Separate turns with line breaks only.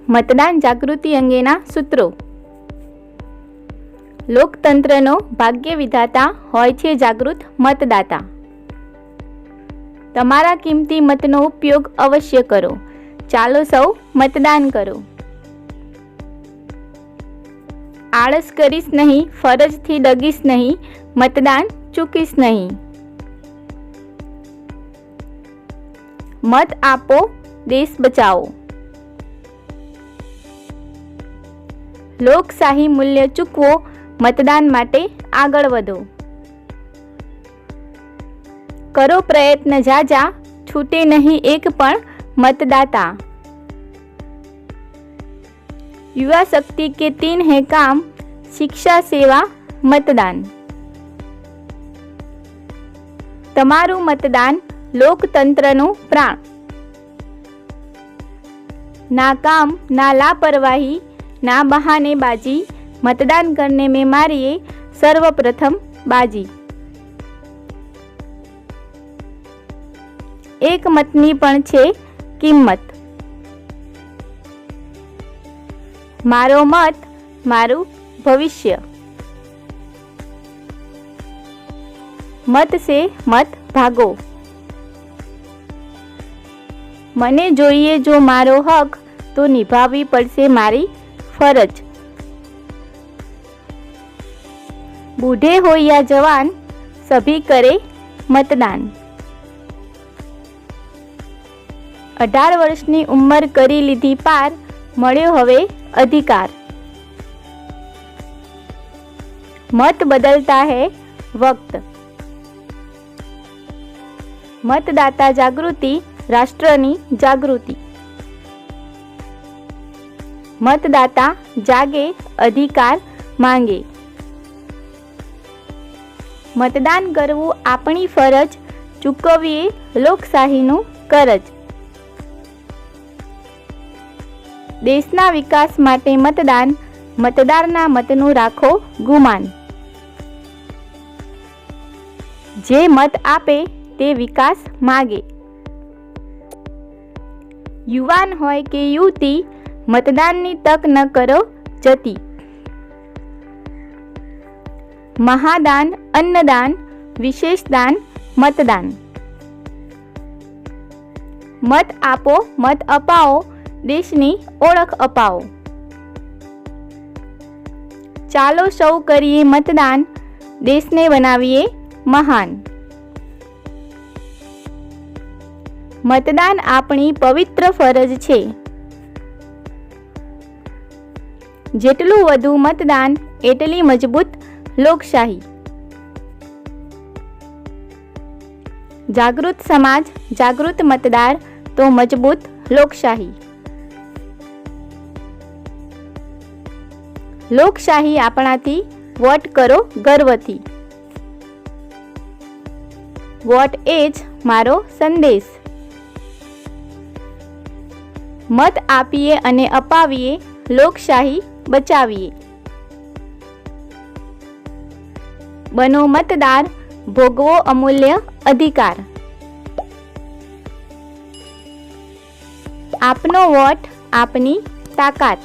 મતદાન જાગૃતિ અંગેના સૂત્રો. લોકતંત્રનો ભાગ્ય વિધાતા હોય છે જાગૃત મતદાતા. તમારા કિંમતી મતનો ઉપયોગ અવશ્ય કરો. ચાલો સૌ મતદાન કરો. આળસ કરીશ નહીં, ફરજથી ડગીશ નહીં, મતદાન ચૂકીશ નહીં. મત આપો, દેશ બચાવો. લોકશાહી મૂલ્ય ચૂકવો, મતદાન માટે આગળ વધો. કરો પ્રયત્ન ઝાઝા, છૂટે નહીં એક પણ मतदाता. युवा शक्ति के 3 है काम, शिक्षा, सेवा, मतदान. तमारू मतदान लोकतंत्रનું प्राण. ना काम ना लापरवाही ना बहानेबाजी, मतदान करने में मारिए सर्वप्रथम बाजी. एक मतनी पण छे किंमत. मारो मत मारू भविष्य. मत से मत भागो. मने जोईए जो मारो हक, तो निभावी पड़शे मारी फरज. बूढ़े हो या जवान, सभी करे मतदान. 18 વર્ષની ઉંમર કરી લીધી પાર, મળ્યો હવે અધિકાર. મત બદલતા હૈ વક્ત. મતદાતા જાગૃતિ રાષ્ટ્રની જાગૃતિ. મતદાતા જાગે, અધિકાર માંગે. મતદાન કરવું આપણી ફરજ, ચૂકવીએ લોકશાહીનું કરજ. દેશના વિકાસ માટે મતદાન, મતદારના મતનું રાખો ગુમાન. જે મત આપે તે વિકાસ માગે. યુવાન હોય કે યુવતી, મતદાનની તક ન કરો જતી. મહાદાન, અન્નદાન, વિશેષ દાન, મતદાન. મત આપો, મત અપાવો, દેશની ઓળખ અપાવો. ચાલો સૌ કરીએ મતદાન, દેશને બનાવીએ મહાન. મતદાન આપણી પવિત્ર ફરજ છે. જેટલું વધુ મતદાન, એટલી મજબૂત લોકશાહી. જાગૃત સમાજ, જાગૃત મતદાર, તો મજબૂત લોકશાહી. લોકશાહી આપણાથી, વોટ કરો ગર્વથી. વોટ એ જ મારો સંદેશ. મત આપીએ અને અપાવીએ, લોકશાહી બચાવીએ. બનો મતદાર, ભોગવો અમૂલ્ય અધિકાર. આપનો વોટ આપની તાકાત.